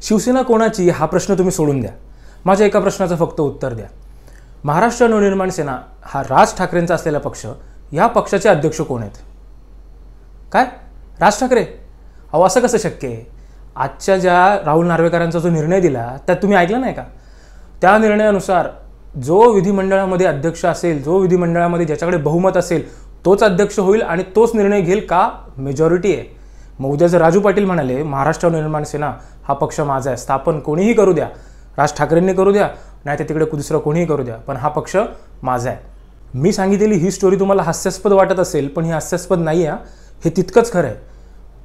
शिवसेना कोणाची हा प्रश्न तुम्ही सोडून द्या. माझ्या एका प्रश्नाचं फक्त उत्तर द्या. महाराष्ट्र नवनिर्माण सेना हा राज ठाकरेंचा असलेला पक्ष, या पक्षाचे अध्यक्ष कोण आहेत? काय? राज ठाकरे? अहो असं कसं शक्य आहे? आजच्या ज्या राहुल नार्वेकरांचा जो निर्णय दिला त्यात तुम्ही ऐकलं नाही का? त्या निर्णयानुसार जो विधिमंडळामध्ये अध्यक्ष असेल, जो विधिमंडळामध्ये ज्याच्याकडे बहुमत असेल तोच अध्यक्ष होईल आणि तोच निर्णय घेईल. का? मेजॉरिटी आहे. मग उद्या जर राजू पाटील म्हणाले महाराष्ट्र नवनिर्माण सेना हा पक्ष माझा आहे, स्थापन कोणीही करू द्या, राज ठाकरेंनी करू द्या, नाही तर तिकडे दुसरं कोणीही करू द्या, पण हा पक्ष माझा आहे. मी सांगितलेली ही स्टोरी तुम्हाला हास्यास्पद वाटत असेल, पण ही हास्यास्पद नाही आहे, हे तितकंच खरं आहे.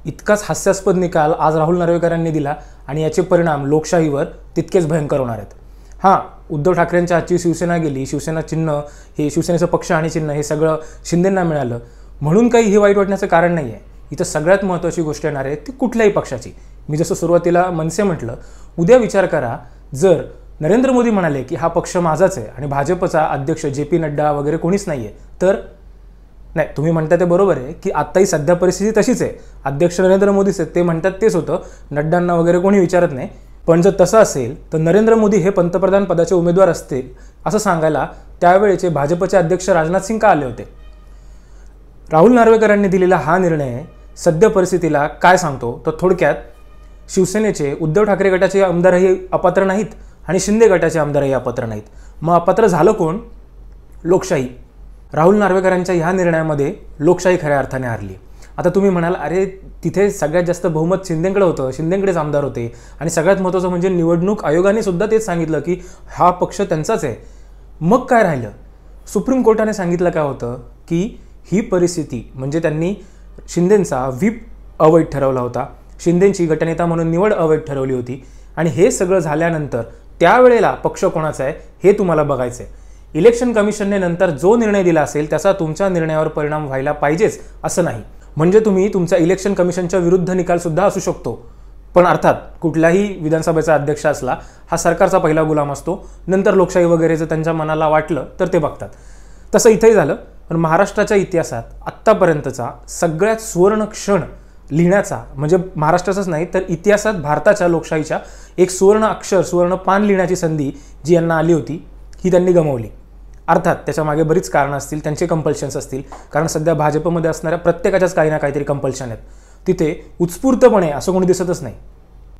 इतकाच हास्यास्पद निकाल आज राहुल नार्वेकरांनी दिला आणि याचे परिणाम लोकशाहीवर तितकेच भयंकर होणार आहेत. हां, उद्धव ठाकरेंच्या आजची शिवसेना गेली, शिवसेना चिन्ह हे शिवसेनेचं पक्ष आणि चिन्ह हे सगळं शिंदेंना मिळालं म्हणून काही हे वाईट वाटण्याचं कारण नाही आहे. इथं सगळ्यात महत्त्वाची गोष्ट येणार आहे ती कुठल्याही पक्षाची. मी जसं सुरुवातीला मनसे म्हटलं, उद्या विचार करा जर नरेंद्र मोदी म्हणाले की हा पक्ष माझाच आहे आणि भाजपचा अध्यक्ष JP नड्डा वगैरे कोणीच नाही आहे, तर नाही, तुम्ही म्हणता ते बरोबर आहे की आत्ताही सध्या परिस्थिती तशीच आहे. अध्यक्ष नरेंद्र मोदीच आहेत, ते म्हणतात तेच होतं, नड्डांना वगैरे कोणी विचारत नाही. पण जर तसं असेल तर नरेंद्र मोदी हे पंतप्रधान पदाचे उमेदवार असतील असं सांगायला त्यावेळेचे भाजपचे अध्यक्ष राजनाथ सिंग का आले होते? राहुल नार्वेकरांनी दिलेला हा निर्णय सद्य परिस्थितीला काय सांगतो? तर थोडक्यात शिवसेनेचे उद्धव ठाकरे गटाचे आमदारही अपात्र नाहीत आणि शिंदे गटाचे आमदारही अपात्र नाहीत. मग अपात्र झालं कोण? लोकशाही. राहुल नार्वेकरांच्या ह्या निर्णयामध्ये लोकशाही खऱ्या अर्थाने हारली. आता तुम्ही म्हणाल, अरे तिथे सगळ्यात जास्त बहुमत शिंदेकडे होतं, शिंदेकडेच आमदार होते आणि सगळ्यात महत्त्वाचं म्हणजे निवडणूक आयोगाने सुद्धा तेच सांगितलं की हा पक्ष त्यांचाच आहे. मग काय राहिलं? सुप्रीम कोर्टाने सांगितलं काय होतं की ही परिस्थिती म्हणजे त्यांनी शिंदेंचा व्हीप अवैध ठरवला होता, शिंदेंची गटनेता म्हणून निवड अवैध ठरवली होती आणि हे सगळं झाल्यानंतर त्यावेळेला पक्ष कोणाचा आहे हे तुम्हाला बघायचं आहे. इलेक्शन कमिशनने नंतर जो निर्णय दिला असेल त्याचा तुमच्या निर्णयावर परिणाम व्हायला पाहिजेच असं नाही. म्हणजे तुम्ही तुमचा इलेक्शन कमिशनच्या विरुद्ध निकाल सुद्धा असू शकतो, पण अर्थात कुठलाही विधानसभेचा अध्यक्ष असला हा सरकारचा पहिला गुलाम असतो. नंतर लोकशाही वगैरे जर त्यांच्या मनाला वाटलं तर ते बघतात. तसं इथंही झालं. पण महाराष्ट्राच्या इतिहासात आत्तापर्यंतचा सगळ्यात सुवर्ण क्षण लिहिण्याचा म्हणजे महाराष्ट्राचाच नाही तर इतिहासात भारताच्या लोकशाहीच्या एक सुवर्ण अक्षर, सुवर्ण पान लिहिण्याची संधी जी यांना आली होती ही त्यांनी गमावली. अर्थात त्याच्या मागे बरीच कारणं असतील, त्यांचे कंपल्शन्स असतील, कारण सध्या भाजपमध्ये असणाऱ्या प्रत्येकाच्याच काही ना काहीतरी कंपल्शन आहेत. तिथे उत्स्फूर्तपणे असं कोणी दिसतच नाही.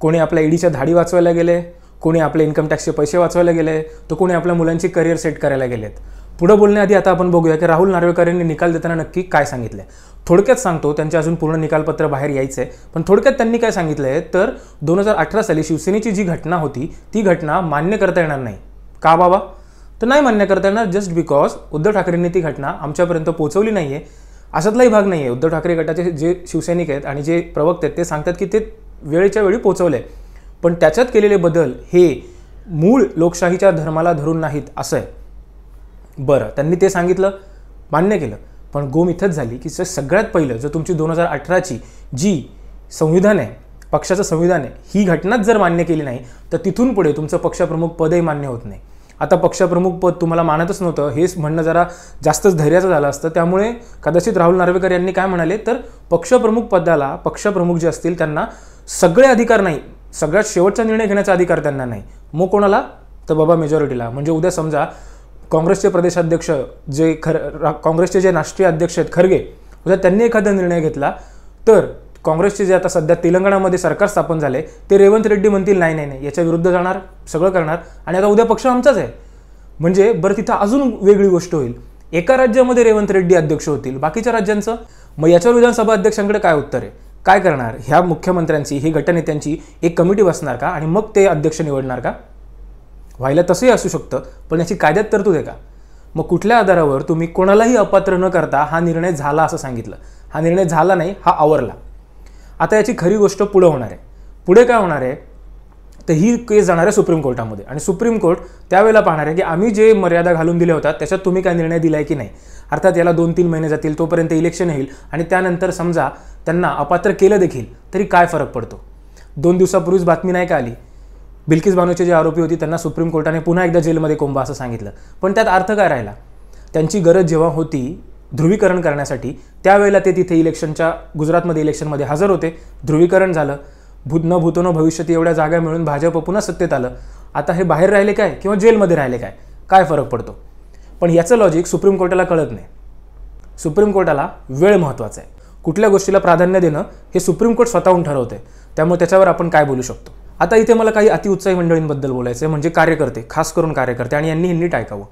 कोणी आपल्या ईडीच्या धाडी वाचवायला गेले, कोणी आपले इन्कम टॅक्सचे पैसे वाचवायला गेले, तर कोणी आपल्या मुलांची करिअर सेट करायला गेलेत. पुढे बोलण्याआधी आता आपण बघूया की राहुल नार्वेकरांनी निकाल देताना नक्की काय सांगितलं. थोडक्यात सांगतो, त्यांचे अजून पूर्ण निकालपत्र बाहेर यायचं आहे, पण थोडक्यात त्यांनी काय सांगितलं आहे तर 2018 साली शिवसेनेची जी घटना होती ती घटना मान्य करता येणार नाही. का बाबा? तर नाही मान्य करता येणार जस्ट बिकॉज उद्धव ठाकरेंनी ती घटना आमच्यापर्यंत पोहोचवली नाही आहे. अशातलाही भाग नाही आहे. उद्धव ठाकरे गटाचे जे शिवसैनिक आहेत आणि जे प्रवक्ते आहेत ते सांगतात की ते वेळेच्या वेळी पोहोचवले, पण त्याच्यात केलेले बदल हे मूळ लोकशाहीच्या धर्माला धरून नाहीत असं आहे. बरं, त्यांनी ते सांगितलं, मान्य केलं, पण गोम इथंच झाली की सगळ्यात पहिलं जर तुमची 2018ची जी संविधान आहे, पक्षाचं संविधान आहे, ही घटनाच जर मान्य केली नाही तर तिथून पुढे तुमचं पक्षप्रमुख पदही मान्य होत नाही. आता पक्षप्रमुख पद तुम्हाला मानतच नव्हतं हेच म्हणणं जरा जास्तच धैर्याचं झालं असतं. त्यामुळे कदाचित राहुल नार्वेकर यांनी काय म्हणाले तर पक्षप्रमुख पदाला पक्षप्रमुख जे असतील त्यांना सगळे अधिकार नाही, सगळ्यात शेवटचा निर्णय घेण्याचा अधिकार त्यांना नाही. मग कोणाला? तर बाबा मेजॉरिटीला. म्हणजे उद्या समजा काँग्रेसचे प्रदेशाध्यक्ष जे काँग्रेसचे जे राष्ट्रीय अध्यक्ष आहेत खरगे, उद्या त्यांनी एखादा निर्णय घेतला तर काँग्रेसचे जे आता सध्या तेलंगणामध्ये सरकार स्थापन झाले ते रेवंत रेड्डी म्हणतील नाही नाही नाही याच्या विरुद्ध जाणार, सगळं करणार आणि आता उद्या पक्ष आमचाच आहे. म्हणजे बरं तिथं अजून वेगळी गोष्ट होईल. एका राज्यामध्ये रेवंत रेड्डी अध्यक्ष होतील, बाकीच्या राज्यांचं मग याच्यावर विधानसभा अध्यक्षांकडे काय उत्तर आहे? काय करणार? ह्या मुख्यमंत्र्यांची, ही गटनेत्यांची एक कमिटी बसणार का आणि मग ते अध्यक्ष निवडणार का? व्हायला तसंही असू शकतं, पण याची कायद्यात तरतूद आहे का? मग कुठल्या आधारावर तुम्ही कोणालाही अपात्र न करता हा निर्णय झाला असं सांगितलं? हा निर्णय झाला नाही, हा आवरला. आता याची खरी गोष्ट पुढे होणार आहे. पुढे काय होणार आहे तर ही केस जाणार आहे सुप्रीम कोर्टामध्ये आणि सुप्रीम कोर्ट त्यावेळेला पाहणार आहे की आम्ही जे मर्यादा घालून दिल्या होत्या त्याच्यात तुम्ही काय निर्णय दिला आहे की नाही. अर्थात याला 2-3 महिने जातील, तोपर्यंत इलेक्शन येईल आणि त्यानंतर समजा त्यांना अपात्र केलं देखील तरी काय फरक पडतो? 2 दिवसापूर्वीच बातमी नाही का आली, बिल्किस बानोचे जे आरोपी होती त्यांना सुप्रीम कोर्टाने पुन्हा एकदा जेलमध्ये कोंबा असं सांगितलं. पण त्यात अर्थ काय राहिला? त्यांची गरज जेव्हा होती ध्रुवीकरण करण्यासाठी त्यावेळेला ते तिथे इलेक्शनच्या गुजरातमध्ये इलेक्शनमध्ये हजर होते, ध्रुवीकरण झालं. न भूतो न भविष्यती एवढ्या जागा मिळून भाजप पुन्हा सत्तेत आलं, आता हे बाहेर राहिले काय किंवा जेलमध्ये राहिले काय फरक पडतो? पण याचं लॉजिक सुप्रीम कोर्टाला कळत नाही. सुप्रीम कोर्टाला वेळ महत्त्वाचा आहे. कुठल्या गोष्टीला प्राधान्य देणं हे सुप्रीम कोर्ट स्वतःहून ठरवते. त्यामुळे त्याच्यावर आपण काय बोलू शकतो? आता इथे मला काही अतिउत्साही मंडळींबद्दल बोलायचं आहे, म्हणजे कार्यकर्ते, खास करून कार्यकर्ते, आणि यांनी नीट ऐकावं.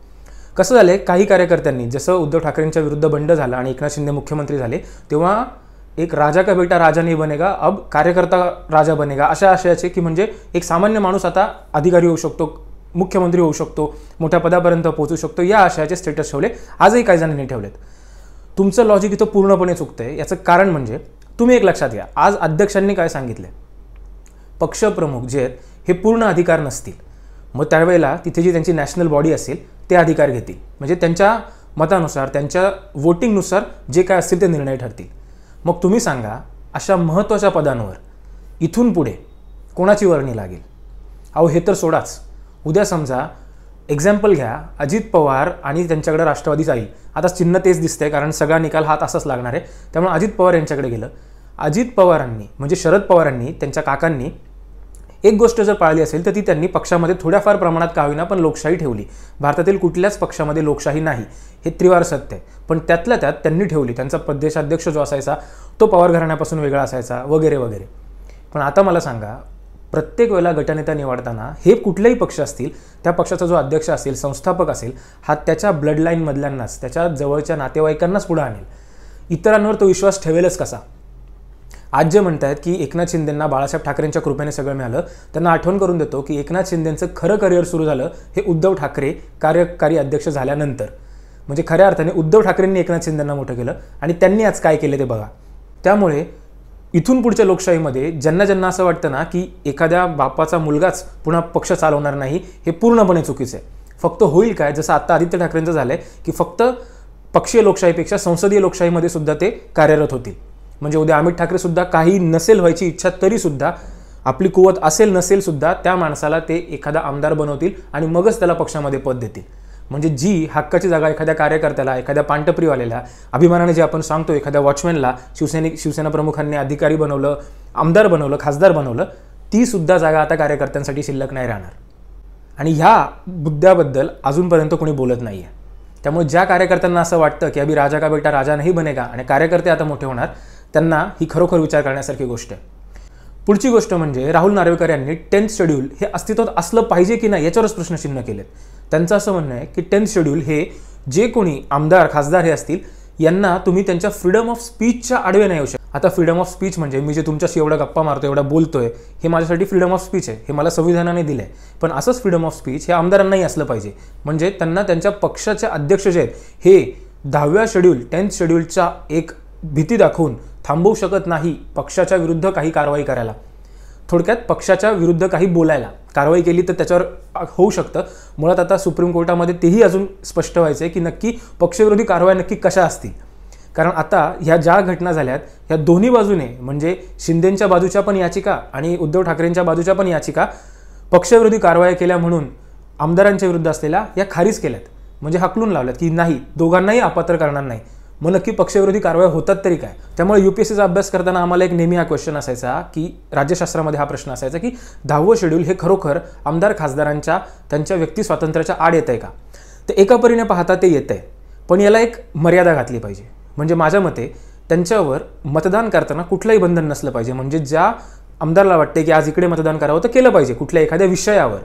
कसं झालंय, काही कार्यकर्त्यांनी जसं उद्धव ठाकरेंच्या विरुद्ध बंड झाला आणि एकनाथ शिंदे मुख्यमंत्री झाले तेव्हा एक राजा का बेटा राजा नहीं बनेगा, अब कार्यकर्ता राजा बनेगा अशा आशयाचे, की म्हणजे एक सामान्य माणूस आता अधिकारी होऊ शकतो, मुख्यमंत्री होऊ शकतो, मोठ्या पदापर्यंत पोहोचू शकतो, या आशयाचे स्टेटस ठेवले. आजही काही जणांनी ठेवलेत. तुमचं लॉजिक इथं पूर्णपणे चुकतंय. याचं कारण म्हणजे तुम्ही एक लक्षात घ्या, आज अध्यक्षांनी काय सांगितलं, पक्षप्रमुख जे आहेत हे पूर्ण अधिकार नसतील, मग त्यावेळेला तिथे जी त्यांची नॅशनल बॉडी असेल ते अधिकार घेतील, म्हणजे त्यांच्या मतानुसार, त्यांच्या वोटिंगनुसार जे काय असतील ते निर्णय ठरतील. मग तुम्ही सांगा, अशा महत्त्वाच्या पदांवर इथून पुढे कोणाची वर्णी लागेल? अहो हे तर सोडाच. उद्या समजा एक्झाम्पल घ्या, अजित पवार आणि त्यांच्याकडे राष्ट्रवादी जाईल. आता चिन्ह तेच दिसतंय, कारण सगळा निकाल हा असाच लागणार आहे. त्यामुळे अजित पवार यांच्याकडे गेलं. अजित पवारांनी म्हणजे शरद पवारांनी, त्यांच्या काकांनी एक गोष्ट जर पाळली असेल तर ती त्यांनी पक्षामध्ये थोड्याफार प्रमाणात का होईना पण लोकशाही ठेवली. भारतातील कुठल्याच पक्षामध्ये लोकशाही नाही, हे त्रिवार सत्य आहे, पण त्यातल्या त्यात त्यांनी ठेवली. त्यांचा प्रदेशाध्यक्ष जो असायचा तो पवार घराण्यापासून वेगळा असायचा, वगैरे वगैरे. पण आता मला सांगा, प्रत्येक वेळेला गटनेता निवडताना हे कुठलेही पक्ष असतील, त्या पक्षाचा जो अध्यक्ष असेल, संस्थापक असेल, हा त्याच्या ब्लडलाईनमधल्यांनाच, त्याच्या जवळच्या नातेवाईकांनाच पुढे आणेल. इतरांवर तो विश्वास ठेवेलच कसा? आज जे म्हणतायत की एकनाथ शिंदेंना बाळासाहेब ठाकरेंच्या कृपेने सगळं मिळालं, त्यांना आठवण करून देतो की एकनाथ शिंदेंचं खरं करिअर सुरू झालं हे उद्धव ठाकरे कार्यकारी अध्यक्ष झाल्यानंतर. म्हणजे खऱ्या अर्थाने उद्धव ठाकरेंनी एकनाथ शिंदेंना मोठं केलं आणि त्यांनी आज काय केलं ते बघा. त्यामुळे इथून पुढच्या लोकशाहीमध्ये ज्यांना ज्यांना असं वाटतं ना की एखाद्या बापाचा मुलगाच पुन्हा पक्ष चालवणार नाही, हे पूर्णपणे चुकीचं आहे. फक्त होईल काय, जसं आता आदित्य ठाकरेंचं झालंय की फक्त पक्षीय लोकशाहीपेक्षा संसदीय लोकशाहीमध्ये सुद्धा ते कार्यरत होतील. म्हणजे उद्या अमित ठाकरे सुद्धा काही नसेल व्हायची इच्छा तरी सुद्धा, आपली कुवत असेल नसेल सुद्धा, त्या माणसाला ते एखादा आमदार बनवतील आणि मगच त्याला पक्षामध्ये पद देतील. म्हणजे जी हक्काची जागा एखाद्या कार्यकर्त्याला, एखाद्या पांटप्रीवालेला, अभिमानाने जे आपण सांगतो एखाद्या वॉचमॅनला शिवसेना प्रमुखांनी अधिकारी बनवलं, आमदार बनवलं, खासदार बनवलं, ती सुद्धा जागा आता कार्यकर्त्यांसाठी शिल्लक नाही राहणार. आणि ह्या मुद्द्याबद्दल अजूनपर्यंत कोणी बोलत नाही आहे. त्यामुळे ज्या कार्यकर्त्यांना असं वाटतं की अभि राजा का बेटा राजा नाही बनेगा आणि कार्यकर्ते आता मोठे होणार, त्यांना ही खरोखर विचार करण्यासारखी गोष्ट आहे. पुढची गोष्ट म्हणजे राहुल नार्वेकर यांनी 10th शेड्यूल हे अस्तित्वात असलं पाहिजे की नाही याच्यावरच प्रश्नचिन्ह केलेत. त्यांचं असं म्हणणं आहे की 10th शेड्यूल हे जे कोणी आमदार खासदार हे असतील यांना तुम्ही त्यांच्या फ्रीडम ऑफ स्पीचच्या आडवे नाही येऊ शकत. आता फ्रीडम ऑफ स्पीच म्हणजे मी जे तुमच्याशी एवढा गप्पा मारतो, एवढा बोलतोय, हे माझ्यासाठी फ्रीडम ऑफ स्पीच आहे, हे मला संविधानाने दिलं आहे. पण असंच फ्रीडम ऑफ स्पीच हे आमदारांनाही असलं पाहिजे. म्हणजे त्यांना त्यांच्या पक्षाचे अध्यक्ष जे आहेत हे 10व्या शेड्यूल 10th शेड्यूलचा एक भीती दाखवून थांबवू शकत नाही पक्षाच्या विरुद्ध काही कारवाई करायला. थोडक्यात पक्षाच्या विरुद्ध काही बोलायला. कारवाई केली तर त्याच्यावर होऊ शकतं. मुळात आता सुप्रीम कोर्टामध्ये तेही अजून स्पष्ट व्हायचं आहे की नक्की पक्षविरोधी कारवाई नक्की कशा असतील. कारण आता ह्या ज्या घटना झाल्यात ह्या दोन्ही बाजूने, म्हणजे शिंदेंच्या बाजूच्या पण याचिका आणि उद्धव ठाकरेंच्या बाजूच्या पण याचिका, पक्षविरोधी कारवाई केल्या म्हणून आमदारांच्या विरुद्ध असलेल्या या खारीज केल्यात. म्हणजे हकलून लावल्यात की नाही, दोघांनाही अपात्र करणार नाही. मग नक्की पक्षविरोधी कारवाई होतात तरी काय? त्यामुळे UPSCचा अभ्यास करताना आम्हाला एक नेहमी हा क्वेश्चन असायचा की राज्यशास्त्रामध्ये हा प्रश्न असायचा की 10वं शेड्यूल हे खरोखर आमदार खासदारांच्या त्यांच्या व्यक्ती स्वातंत्र्याच्या आड येत आहे का? तर एका परीने पाहता ते येत आहे, पण याला एक मर्यादा घातली पाहिजे. म्हणजे माझ्या मते त्यांच्यावर मतदान करताना कुठलंही बंधन नसलं पाहिजे. म्हणजे ज्या आमदारला वाटते की आज इकडे मतदान करावं तर केलं पाहिजे कुठल्या एखाद्या विषयावर,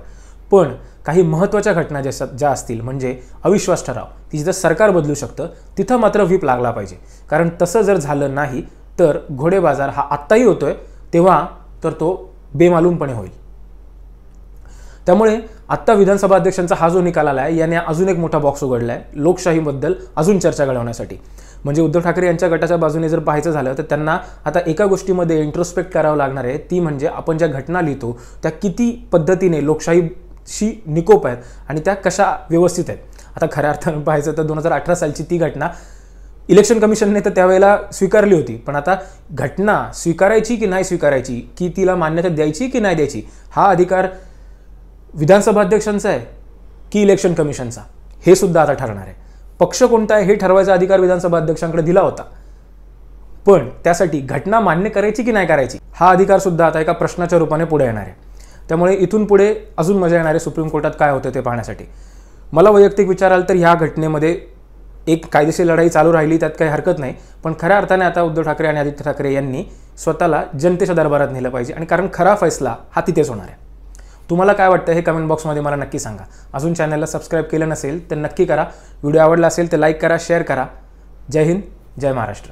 पण काही महत्त्वाच्या घटना ज्या असतील, म्हणजे अविश्वास ठराव, की जिथं सरकार बदलू शकतं, तिथं मात्र व्हीप लागला पाहिजे. कारण तसं जर झालं नाही तर घोडे बाजार हा आत्ताही होतोय, तेव्हा तर तो बेमालूमपणे होईल. त्यामुळे आत्ता विधानसभा अध्यक्षांचा हा जो निकाल आला आहे याने अजून एक मोठा बॉक्स उघडला आहे लोकशाहीबद्दल अजून चर्चा घडवण्यासाठी. म्हणजे उद्धव ठाकरे यांच्या गटाच्या बाजूने जर पाहायचं झालं तर त्यांना आता एका गोष्टीमध्ये इंट्रोस्पेक्ट करावं लागणार आहे, ती म्हणजे आपण ज्या घटना लिहितो त्या किती पद्धतीने लोकशाहीशी निकोप आहेत आणि त्या कशा व्यवस्थित आहेत. आता खऱ्या अर्थानं पाहायचं तर 2018 सालची ती घटना इलेक्शन कमिशनने तर त्यावेळेला स्वीकारली होती, पण आता घटना स्वीकारायची की नाही स्वीकारायची, की तिला मान्यता द्यायची की नाही द्यायची, हा अधिकार विधानसभा अध्यक्षांचा आहे की इलेक्शन कमिशनचा, हे सुद्धा आता ठरणार आहे. पक्ष कोणता आहे हे ठरवायचा अधिकार विधानसभा अध्यक्षांकडे दिला होता, पण त्यासाठी घटना मान्य करायची की नाही करायची हा अधिकार सुद्धा आता एका प्रश्नाच्या रूपाने पुढे येणार आहे. त्यामुळे इथून पुढे अजून मजा येणार आहे सुप्रीम कोर्टात काय होतं ते पाहण्यासाठी. मला वैयक्तिक विचाराल तर ह्या घटनेमध्ये एक कायदेशीर लढाई चालू राहिली त्यात काही हरकत नाही, पण खऱ्या अर्थाने आता उद्धव ठाकरे आणि आदित्य ठाकरे यांनी स्वतःला जनतेच्या दरबारात नेलं पाहिजे, आणि कारण खरा फैसला हा तिथेच होणार आहे. तुम्हाला काय वाटतं हे कमेंट बॉक्समध्ये मला नक्की सांगा. अजून चॅनलला सबस्क्राईब केलं नसेल तर नक्की करा. व्हिडिओ आवडला असेल तर लाईक करा, शेअर करा. जय हिंद, जय महाराष्ट्र.